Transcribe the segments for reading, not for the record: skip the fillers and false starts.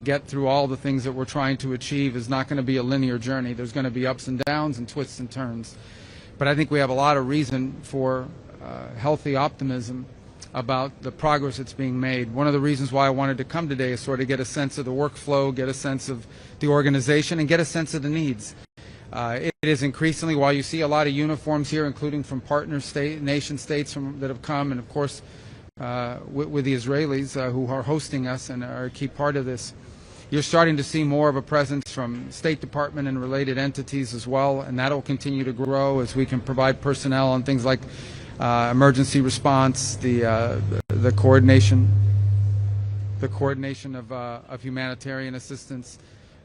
get through all the things that we're trying to achieve is not going to be a linear journey. There's going to be ups and downs and twists and turns. But I think we have a lot of reason for healthy optimism about the progress that's being made. One of the reasons why I wanted to come today is sort of get a sense of the workflow, get a sense of the organization, and get a sense of the needs. It is increasingly, while you see a lot of uniforms here, including from partner nation states that have come, and of course with the Israelis who are hosting us and are a key part of this, you're starting to see more of a presence from State Department and related entities as well, and that will continue to grow as we can provide personnel on things like emergency response, the coordination of humanitarian assistance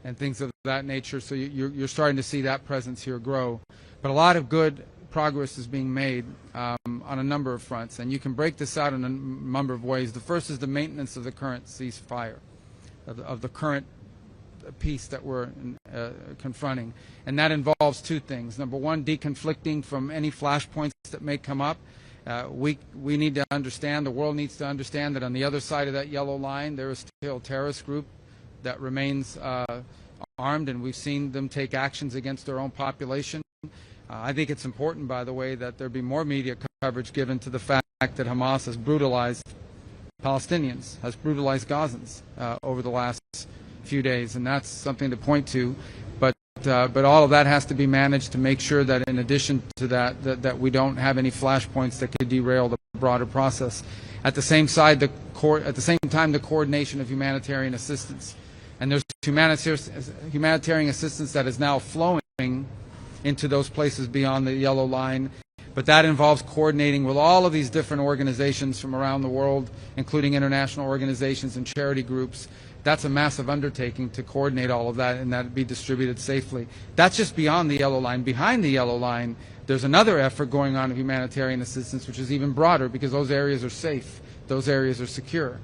and things of that nature. So you're starting to see that presence here grow. But a lot of good progress is being made on a number of fronts, and you can break this out in a number of ways. The first is the maintenance of the current ceasefire, of the current peace that we're confronting, and that involves two things. Number one, deconflicting from any flashpoints that may come up. We need to understand, the world needs to understand, that on the other side of that yellow line there is still a terrorist group that remains armed, and we've seen them take actions against their own population. I think it's important, by the way, that there be more media coverage given to the fact that Hamas has brutalized Palestinians, has brutalized Gazans over the last few days, and that's something to point to. But all of that has to be managed to make sure that, in addition to that we don't have any flashpoints that could derail the broader process. At the same time, the coordination of humanitarian assistance, and there's humanitarian assistance that is now flowing into those places beyond the yellow line. But that involves coordinating with all of these different organizations from around the world, including international organizations and charity groups. That's a massive undertaking to coordinate all of that and that be distributed safely. That's just beyond the yellow line. Behind the yellow line, there's another effort going on of humanitarian assistance, which is even broader, because those areas are safe, those areas are secure.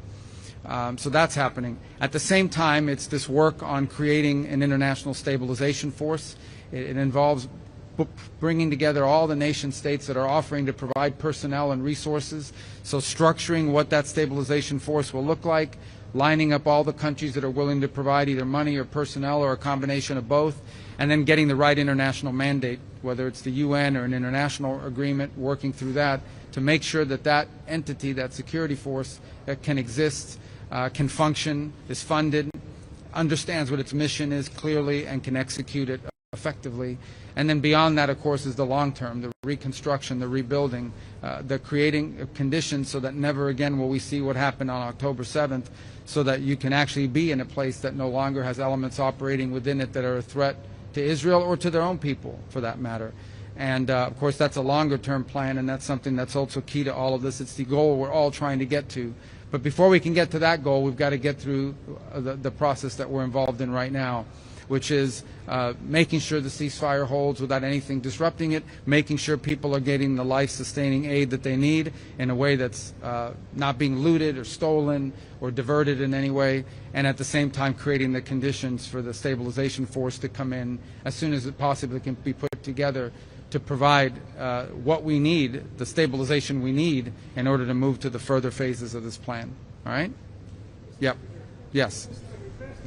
So that's happening. At the same time, it's this work on creating an international stabilization force. It involves bringing together all the nation states that are offering to provide personnel and resources, so structuring what that stabilization force will look like, lining up all the countries that are willing to provide either money or personnel or a combination of both, and then getting the right international mandate, whether it's the UN or an international agreement, working through that to make sure that that entity, that security force, can exist, can function, is funded, understands what its mission is clearly, and can execute it effectively. And then beyond that, of course, is the long term, the reconstruction, the rebuilding, the creating conditions so that never again will we see what happened on October 7th, so that you can actually be in a place that no longer has elements operating within it that are a threat to Israel or to their own people, for that matter. And of course, that's a longer term plan, and that's something that's also key to all of this. It's the goal we're all trying to get to. But before we can get to that goal, we've got to get through the process that we're involved in right now, which is making sure the ceasefire holds without anything disrupting it, making sure people are getting the life-sustaining aid that they need in a way that's not being looted or stolen or diverted in any way, and at the same time creating the conditions for the stabilization force to come in as soon as it possibly can be put together to provide what we need, the stabilization we need, in order to move to the further phases of this plan. All right? Yep. Yes.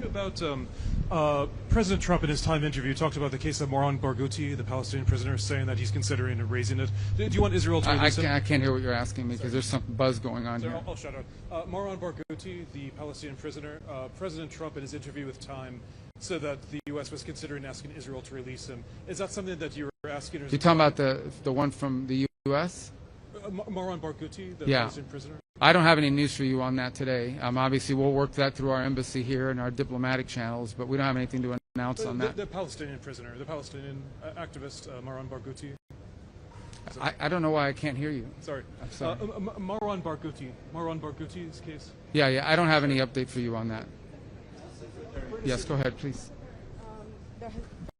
About President Trump in his time interview talked about the case of Moran Barghouti, the Palestinian prisoner, saying that he's considering raising it. Do you want Israel to release him? I can't hear what you're asking me because there's some buzz going on here. I'll shut up. Moran Barghouti, the Palestinian prisoner, President Trump in his interview with Time said that the U.S. was considering asking Israel to release him. Is that something that you were asking? You're talking about the one from the U.S.? Moran Barghouti, the Palestinian prisoner? I don't have any news for you on that today. Obviously, we'll work that through our embassy here and our diplomatic channels, but we don't have anything to announce on that. The Palestinian prisoner, the Palestinian activist, Moran Barghouti. I don't know why I can't hear you. Sorry. I'm sorry. Moran Barghouti's case. Yeah, I don't have any update for you on that. Yes, go ahead, please.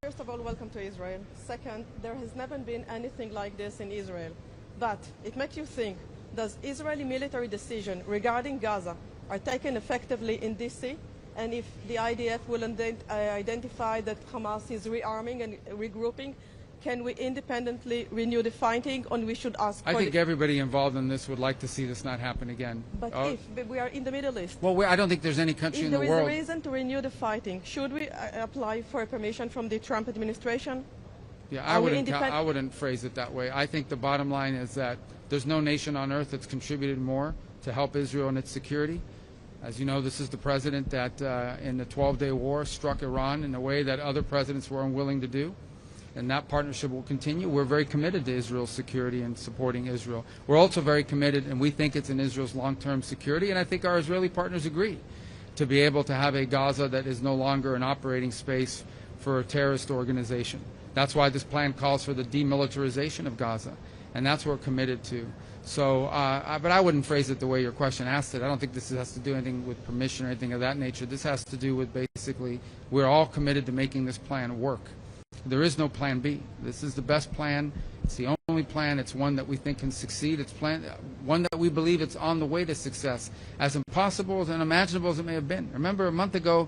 First of all, welcome to Israel. Second, there has never been anything like this in Israel. But it makes you think, does Israeli military decisions regarding Gaza are taken effectively in DC? And if the IDF will identify that Hamas is rearming and regrouping, can we independently renew the fighting, or we should ask I for think everybody involved in this would like to see this not happen again. But if we are in the Middle East, Well, I don't think there's any country if in the there is world. a reason to renew the fighting, should we apply for permission from the Trump administration? Yeah, Are we I wouldn't phrase it that way. I think the bottom line is that there's no nation on earth that's contributed more to help Israel in its security. As you know, this is the president that in the 12-day war struck Iran in a way that other presidents were unwilling to do. And that partnership will continue. We're very committed to Israel's security and supporting Israel. We're also very committed, and we think it's in Israel's long-term security, and I think our Israeli partners agree, to be able to have a Gaza that is no longer an operating space for a terrorist organization. That's why this plan calls for the demilitarization of Gaza, and that's what we're committed to. So, but I wouldn't phrase it the way your question asked it. I don't think this has to do anything with permission or anything of that nature. This has to do with basically we're all committed to making this plan work. There is no plan B. This is the best plan. It's the only plan. It's one that we think can succeed. It's one that we believe it's on the way to success, as impossible and unimaginable as it may have been. Remember, a month ago,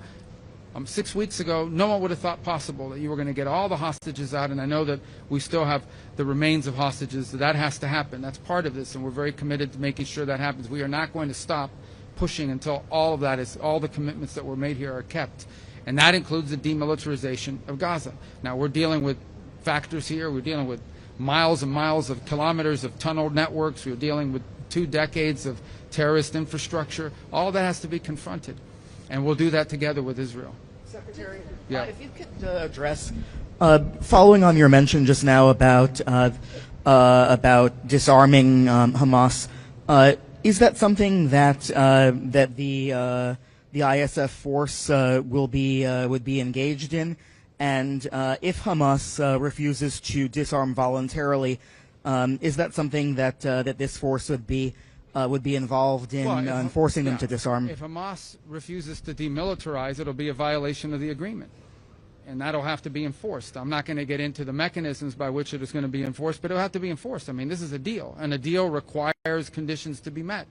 6 weeks ago, no one would have thought possible that you were going to get all the hostages out, and I know that we still have the remains of hostages. That has to happen. That's part of this, and we're very committed to making sure that happens. We are not going to stop pushing until all of that is, all the commitments that were made here are kept. And that includes the demilitarization of Gaza. Now, we're dealing with factors here. We're dealing with miles and miles of kilometers of tunnel networks. We're dealing with 2 decades of terrorist infrastructure. All that has to be confronted. And we'll do that together with Israel. Secretary, Yeah. if you could address, following on your mention just now about disarming Hamas, is that something that the ISF force would be engaged in? And if Hamas refuses to disarm voluntarily, is that something that this force would be involved in forcing them to disarm? If Hamas refuses to demilitarize, it'll be a violation of the agreement, and that'll have to be enforced. I'm not going to get into the mechanisms by which it is going to be enforced, but it'll have to be enforced. I mean, this is a deal, and a deal requires conditions to be met.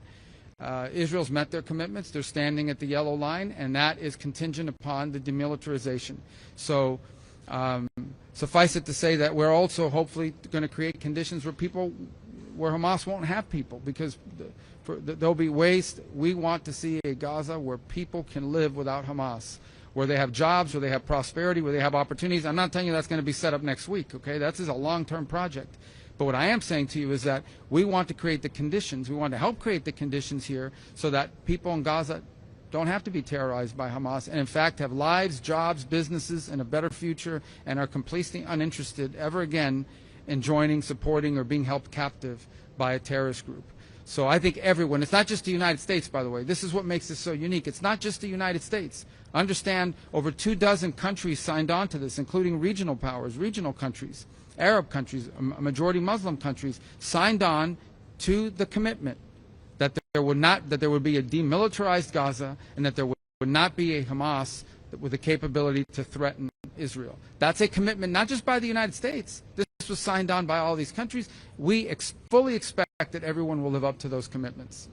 Israel's met their commitments. They're standing at the yellow line, and that is contingent upon the demilitarization. So suffice it to say that we're also hopefully going to create conditions where Hamas won't have people, because there'll be ways. We want to see a Gaza where people can live without Hamas, where they have jobs, where they have prosperity, where they have opportunities. I'm not telling you that's going to be set up next week, okay? That's a long-term project. But what I am saying to you is that we want to create the conditions, we want to help create the conditions here so that people in Gaza don't have to be terrorized by Hamas, and in fact have lives, jobs, businesses, and a better future, and are completely uninterested ever again in joining, supporting, or being held captive by a terrorist group. So I think everyone, it's not just the United States, by the way. This is what makes this so unique. It's not just the United States. Understand, over 24 countries signed on to this, including regional powers, regional countries, Arab countries, majority Muslim countries, signed on to the commitment that there would be a demilitarized Gaza, and that there would not be a Hamas with the capability to threaten Israel. That's a commitment not just by the United States. This was signed on by all these countries. We fully expect that everyone will live up to those commitments.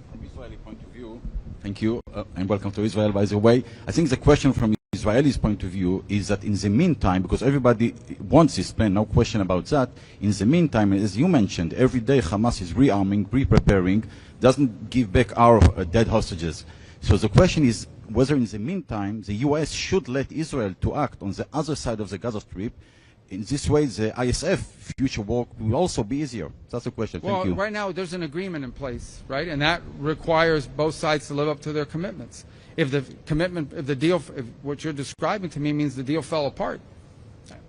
From Israeli point of view, thank you, and welcome to Israel, by the way. I think the question from Israelis' point of view is that in the meantime, because everybody wants this plan, no question about that, in the meantime, as you mentioned, every day Hamas is rearming, pre-preparing, doesn't give back our dead hostages. So the question is whether in the meantime the U.S. should let Israel to act on the other side of the Gaza Strip. In this way, the ISF future work will also be easier. That's the question. Thank you. Well, right now there's an agreement in place, right? And that requires both sides to live up to their commitments. If what you're describing to me means the deal fell apart.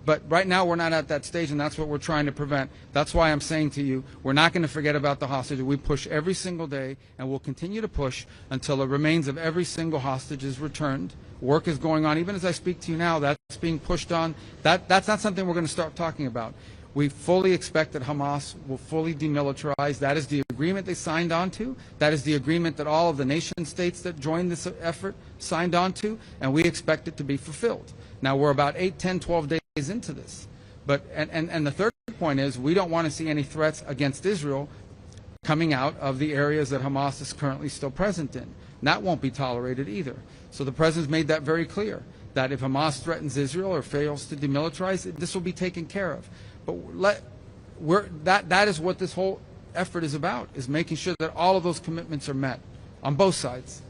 But right now we're not at that stage, and that's what we're trying to prevent. That's why I'm saying to you, we're not going to forget about the hostages. We push every single day, and we'll continue to push until the remains of every single hostage is returned. Work is going on. Even as I speak to you now, that's being pushed on. That's not something we're going to start talking about. We fully expect that Hamas will fully demilitarize. That is the agreement they signed on to. That is the agreement that all of the nation states that joined this effort signed on to, and we expect it to be fulfilled. Now, we're about 8, 10, 12 days into this. And the third point is we don't want to see any threats against Israel coming out of the areas that Hamas is currently still present in. And that won't be tolerated either. So the President's made that very clear, that if Hamas threatens Israel or fails to demilitarize, this will be taken care of. But that is what this whole effort is about, is making sure that all of those commitments are met on both sides.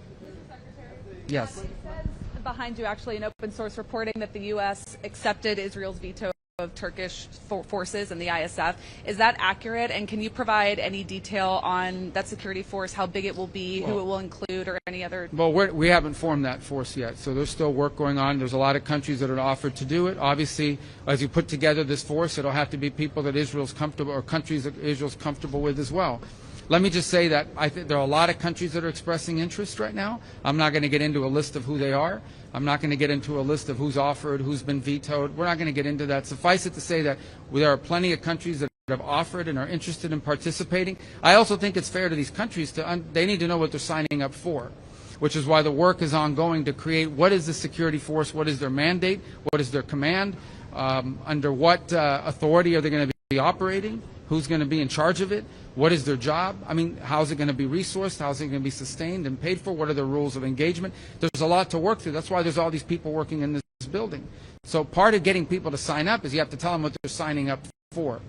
Yes. It says behind you actually in open source reporting that the U.S. accepted Israel's veto of Turkish forces and the ISF. Is that accurate? And can you provide any detail on that security force, how big it will be, who it will include, or any other? Well, we haven't formed that force yet, so there's still work going on. There's a lot of countries that are offered to do it. Obviously, as you put together this force, it'll have to be people that Israel's comfortable, or countries that Israel's comfortable with as well. Let me just say that I think there are a lot of countries that are expressing interest right now. I'm not going to get into a list of who they are. I'm not going to get into a list of who's offered, who's been vetoed. We're not going to get into that. Suffice it to say that there are plenty of countries that have offered and are interested in participating. I also think it's fair to these countries they need to know what they're signing up for, which is why the work is ongoing to create what is the security force, what is their mandate, what is their command, under what authority are they going to be operating, who's going to be in charge of it, what is their job? I mean, how is it going to be resourced? How is it going to be sustained and paid for? What are the rules of engagement? There's a lot to work through. That's why there's all these people working in this building. So part of getting people to sign up is you have to tell them what they're signing up for.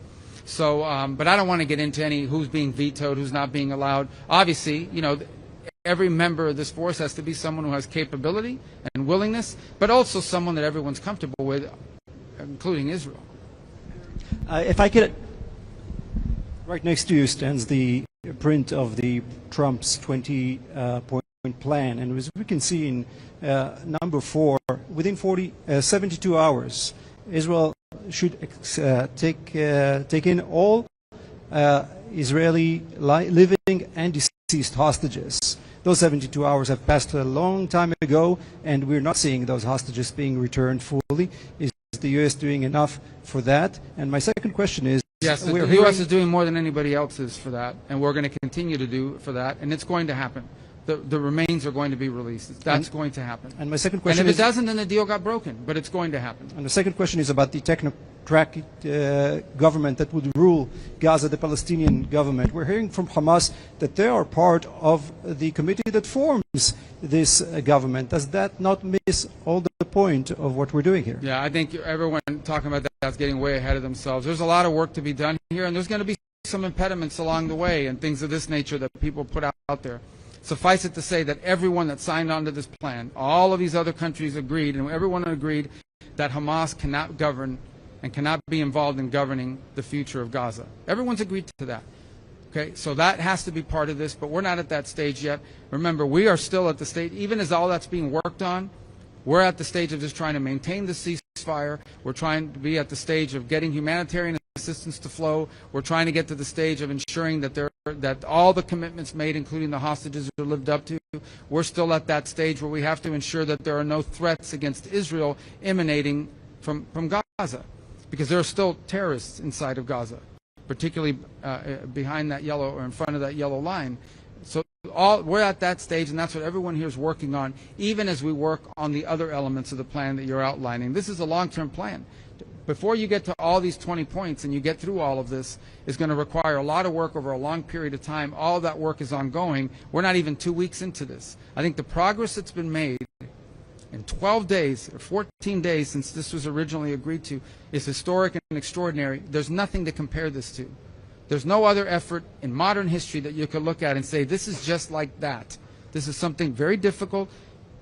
So, but I don't want to get into any who's being vetoed, who's not being allowed. Obviously, you know, every member of this force has to be someone who has capability and willingness, but also someone that everyone's comfortable with, including Israel. If I could... Right next to you stands the print of the Trump's 20-point plan, and as we can see in number 4, within 72 hours, Israel should take in all Israeli living and deceased hostages. Those 72 hours have passed a long time ago, and we're not seeing those hostages being returned fully. Is the U.S. doing enough for that? And my second question is, yes, the U.S. is doing more than anybody else is for that, and we're going to continue to do for that, and it's going to happen. The remains are going to be released. That's going to happen. And my second question is... And if it doesn't, then the deal got broken, but it's going to happen. And the second question is about the technocratic government that would rule Gaza, the Palestinian government. We're hearing from Hamas that they are part of the committee that forms this government. Does that not miss all the point of what we're doing here? Yeah, I think everyone talking about that is getting way ahead of themselves. There's a lot of work to be done here, and there's going to be some impediments along the way and things of this nature that people put out there. Suffice it to say that everyone that signed on to this plan, all of these other countries agreed, and everyone agreed that Hamas cannot govern and cannot be involved in governing the future of Gaza. Everyone's agreed to that. Okay, so that has to be part of this, but we're not at that stage yet. Remember, we are still at the stage, even as all that's being worked on, we're at the stage of just trying to maintain the ceasefire. We're trying to be at the stage of getting humanitarian assistance to flow. We're trying to get to the stage of ensuring that all the commitments made, including the hostages, are lived up to. We're still at that stage where we have to ensure that there are no threats against Israel emanating from Gaza, because there are still terrorists inside of Gaza, particularly behind that yellow or in front of that yellow line. So we're at that stage, and that's what everyone here is working on, even as we work on the other elements of the plan that you're outlining. This is a long-term plan. Before you get to all these 20 points and you get through all of this, is going to require a lot of work over a long period of time. All of that work is ongoing. We're not even 2 weeks into this. I think the progress that's been made in 12 days or 14 days since this was originally agreed to is historic and extraordinary. There's nothing to compare this to. There's no other effort in modern history that you could look at and say, this is just like that. This is something very difficult,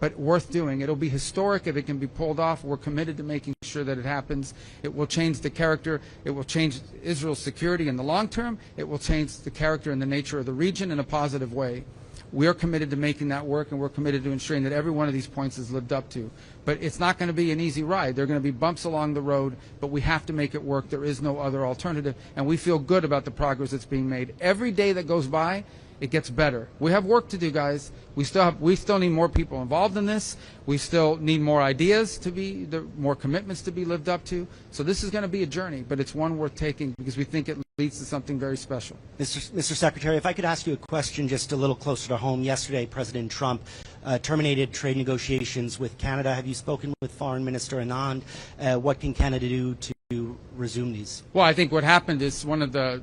but worth doing. It'll be historic if it can be pulled off. We're committed to making sure that it happens. It will change the character. It will change Israel's security in the long term. It will change the character and the nature of the region in a positive way. We are committed to making that work, and we're committed to ensuring that every one of these points is lived up to. But it's not going to be an easy ride. There are going to be bumps along the road, but we have to make it work. There is no other alternative, and we feel good about the progress that's being made. Every day that goes by, it gets better. We have work to do, guys. We still need more people involved in this. We still need more ideas more commitments to be lived up to. So this is going to be a journey, but it's one worth taking because we think it leads to something very special. Mr. Secretary, if I could ask you a question just a little closer to home. Yesterday, President Trump terminated trade negotiations with Canada. Have you spoken with Foreign Minister Anand? What can Canada do to resume these? Well, I think what happened is one of the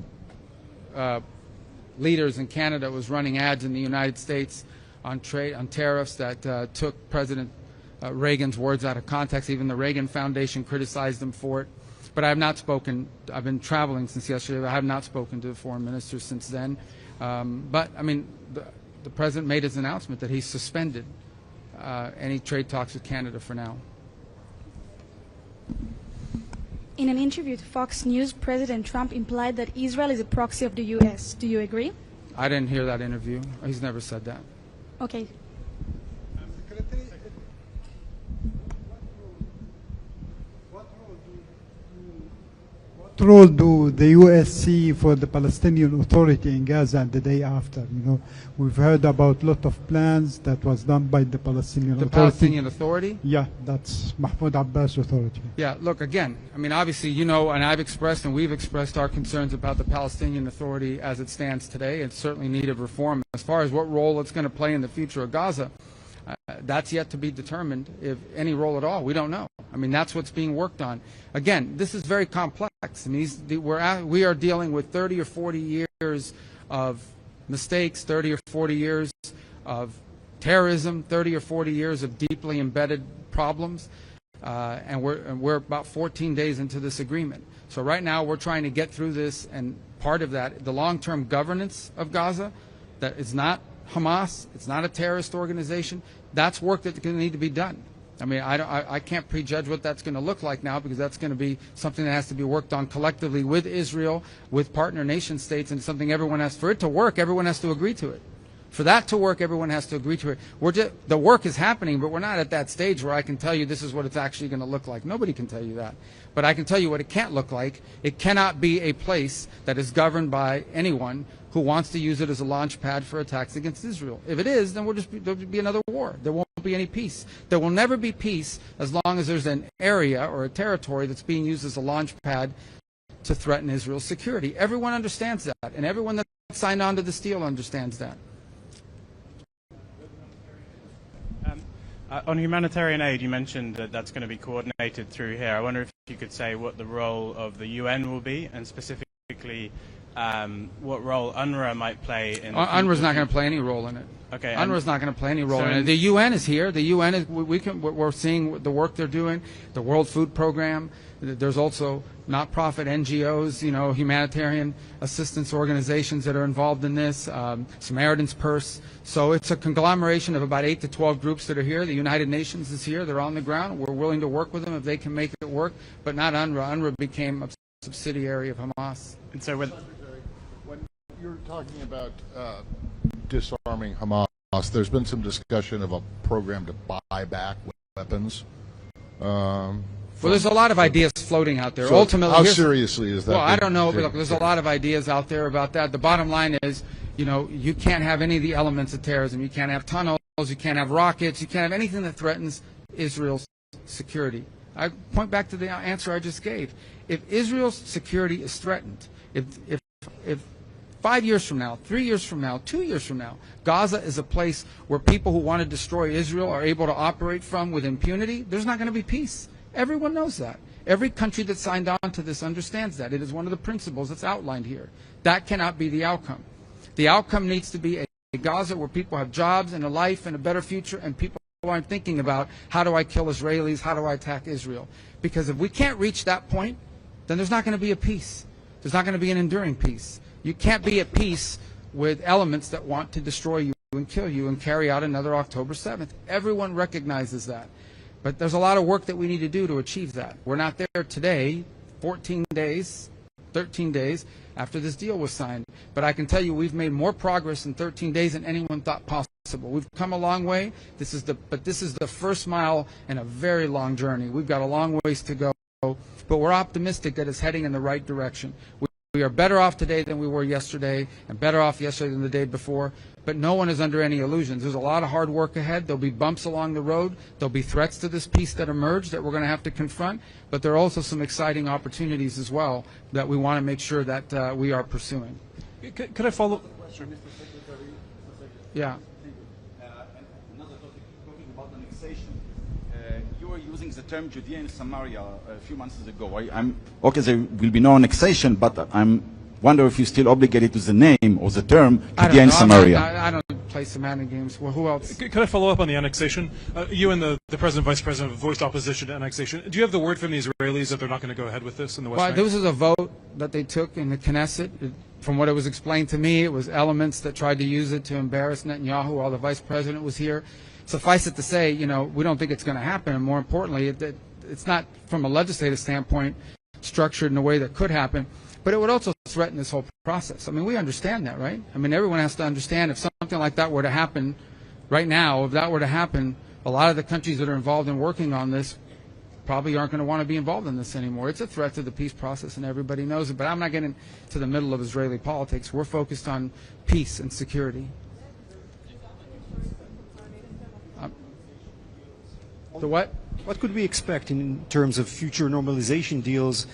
leaders in Canada was running ads in the United States on tariffs that took President Reagan's words out of context. Even the Reagan Foundation criticized him for it. But I have not spoken. I've been traveling since yesterday. I have not spoken to the foreign minister since then. But, I mean, the president made his announcement that he suspended any trade talks with Canada for now. In an interview to Fox News, President Trump implied that Israel is a proxy of the U.S. Do you agree? I didn't hear that interview. He's never said that. Okay. What role do the U.S. see for the Palestinian Authority in Gaza and the day after? You know, we've heard about a lot of plans that was done by the Palestinian Authority. The Palestinian Authority? Yeah, that's Mahmoud Abbas Authority. Yeah, look, again, I mean, obviously, you know, and I've expressed and we've expressed our concerns about the Palestinian Authority as it stands today. It's certainly in need of reform. As far as what role it's going to play in the future of Gaza, that's yet to be determined, if any role at all. We don't know. I mean, that's what's being worked on. Again, this is very complex. I mean, we are dealing with 30 or 40 years of mistakes, 30 or 40 years of terrorism, 30 or 40 years of deeply embedded problems, and we're about 14 days into this agreement. So right now we're trying to get through this, and part of that, the long-term governance of Gaza, that is not Hamas, it's not a terrorist organization. That's work that's going to need to be done. I mean, I can't prejudge what that's going to look like now, because that's going to be something that has to be worked on collectively with Israel, with partner nation states, and something everyone has, for it to work, everyone has to agree to it. For that to work, everyone has to agree to it. The work is happening, but we're not at that stage where I can tell you this is what it's actually going to look like. Nobody can tell you that. But I can tell you what it can't look like. It cannot be a place that is governed by anyone who wants to use it as a launch pad for attacks against Israel. If it is, then there'll be another war. There won't be any peace. There will never be peace as long as there's an area or a territory that's being used as a launch pad to threaten Israel's security. Everyone understands that, and everyone that signed on to this deal understands that. On humanitarian aid, you mentioned that that's going to be coordinated through here. I wonder if you could say what the role of the UN will be, and specifically what role UNRWA might play in. UNRWA's not going to play any role in it. Okay. UNRWA's not going to play any role in it. The UN is here. The UN is. We're seeing the work they're doing. The World Food Program. There's also not-profit NGOs, you know, humanitarian assistance organizations that are involved in this. Samaritan's Purse. So it's a conglomeration of about 8 to 12 groups that are here. The United Nations is here. They're on the ground. We're willing to work with them if they can make it work. But not UNRWA. UNRWA became a subsidiary of Hamas. And so when you're talking about disarming Hamas, there's been some discussion of a program to buy back weapons. Well, there's a lot of ideas floating out there. So ultimately, how seriously is that? Well, I don't know, but look, there's a lot of ideas out there about that. The bottom line is, you know, you can't have any of the elements of terrorism. You can't have tunnels. You can't have rockets. You can't have anything that threatens Israel's security. I point back to the answer I just gave. If Israel's security is threatened, if 5 years from now, 3 years from now, 2 years from now, Gaza is a place where people who want to destroy Israel are able to operate from with impunity, there's not going to be peace. Everyone knows that. Every country that signed on to this understands that. It is one of the principles that's outlined here. That cannot be the outcome. The outcome needs to be a Gaza where people have jobs and a life and a better future, and people aren't thinking about, how do I kill Israelis, how do I attack Israel? Because if we can't reach that point, then there's not going to be a peace. There's not going to be an enduring peace. You can't be at peace with elements that want to destroy you and kill you and carry out another October 7th. Everyone recognizes that. But there's a lot of work that we need to do to achieve that. We're not there today, 14 days, 13 days after this deal was signed. But I can tell you we've made more progress in 13 days than anyone thought possible. We've come a long way. This is the first mile in a very long journey. We've got a long ways to go. But we're optimistic that it's heading in the right direction. We are better off today than we were yesterday, and better off yesterday than the day before. But no one is under any illusions. There's a lot of hard work ahead. There'll be bumps along the road. There'll be threats to this peace that emerge that we're going to have to confront. But there are also some exciting opportunities as well that we want to make sure that we are pursuing. Could I follow? Yeah. Another topic, talking about annexation. You were using the term Judea and Samaria a few months ago. Okay, there will be no annexation, but I'm wonder if you're still obligated to the name or the term Judea and Samaria. play semantic games. Well, who else? Could I follow up on the annexation? You and the president, vice president voiced opposition to annexation. Do you have the word from the Israelis that they're not going to go ahead with this in the West Bank? Well, this was a vote that they took in the Knesset. From what it was explained to me, it was elements that tried to use it to embarrass Netanyahu while the vice president was here. Suffice it to say, we don't think it's going to happen. And more importantly, it's not, from a legislative standpoint, structured in a way that could happen. But it would also threaten this whole process. I mean, we understand that, right? I mean, everyone has to understand if something like that were to happen right now, if that were to happen, a lot of the countries that are involved in working on this probably aren't going to want to be involved in this anymore. It's a threat to the peace process, and everybody knows it. But I'm not getting to the middle of Israeli politics. We're focused on peace and security. The what? What could we expect in terms of future normalization deals?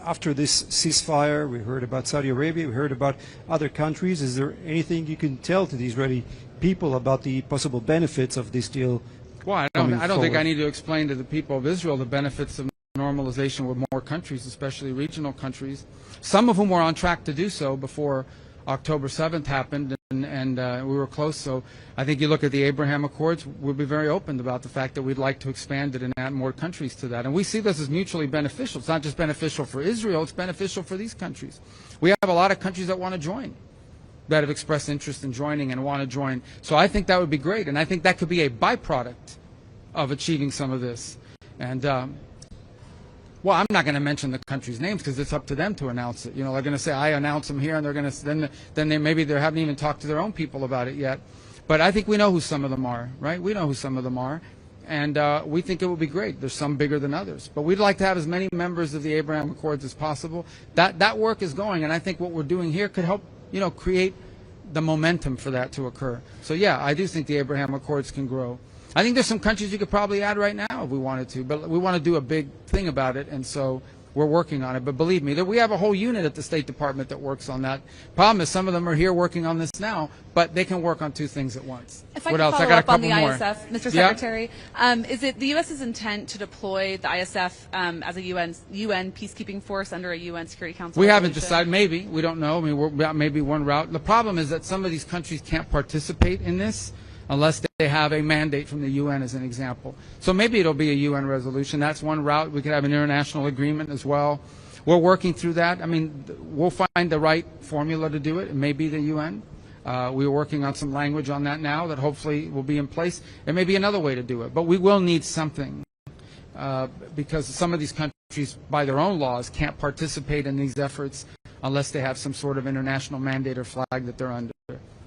After this ceasefire, we heard about Saudi Arabia, we heard about other countries. Is there anything you can tell to the Israeli people about the possible benefits of this deal? Well, I don't think I need to explain to the people of Israel the benefits of normalization with more countries, especially regional countries, some of whom were on track to do so before October 7th happened, and we were close. So I think you look at the Abraham Accords, we'll be very open about the fact that we'd like to expand it and add more countries to that. And we see this as mutually beneficial. It's not just beneficial for Israel, it's beneficial for these countries. We have a lot of countries that want to join, that have expressed interest in joining and want to join. So I think that would be great, and I think that could be a byproduct of achieving some of this. And well, I'm not going to mention the countries' names because it's up to them to announce it. They're going to say, I announce them here, and they're going to then maybe they haven't even talked to their own people about it yet. But I think we know who some of them are, right? We know who some of them are, and we think it would be great. There's some bigger than others, but we'd like to have as many members of the Abraham Accords as possible. That work is going, and I think what we're doing here could help, create the momentum for that to occur. So yeah, I do think the Abraham Accords can grow. I think there's some countries you could probably add right now if we wanted to, but we want to do a big thing about it, and so we're working on it. But believe me, that we have a whole unit at the State Department that works on that. Problem is, some of them are here working on this now, but they can work on two things at once. If I what could else? follow I got a up on couple the more. ISF, Mr. Yeah? Secretary, is it the U.S.'s intent to deploy the ISF as a UN peacekeeping force under a UN Security Council? We haven't resolution? decided. Maybe. We don't know. I mean, we're maybe one route. The problem is that some of these countries can't participate in this unless they have a mandate from the UN, as an example. So maybe it'll be a UN resolution. That's one route. We could have an international agreement as well. We're working through that. I mean, we'll find the right formula to do it. It may be the UN. We're working on some language on that now that hopefully will be in place. It may be another way to do it, but we will need something because some of these countries, by their own laws, can't participate in these efforts unless they have some sort of international mandate or flag that they're under.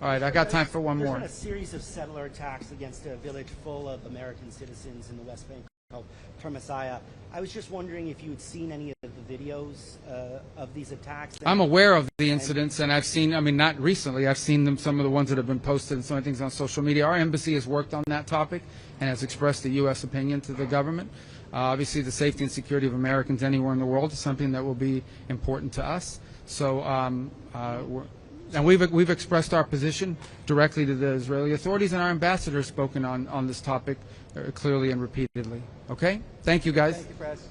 All right, I got time for one more. There's been a series of settler attacks against a village full of American citizens in the West Bank called Termasaya. I was just wondering if you had seen any of the videos of these attacks. I'm aware of the incidents, and I've seen, I mean, not recently, I've seen them, some of the ones that have been posted and some of the things on social media. Our embassy has worked on that topic and has expressed the U.S. opinion to the government. Obviously, the safety and security of Americans anywhere in the world is something that will be important to us. So, and we've expressed our position directly to the Israeli authorities, and our ambassador has spoken on this topic clearly and repeatedly. Okay? Thank you, guys. Thank you, Press.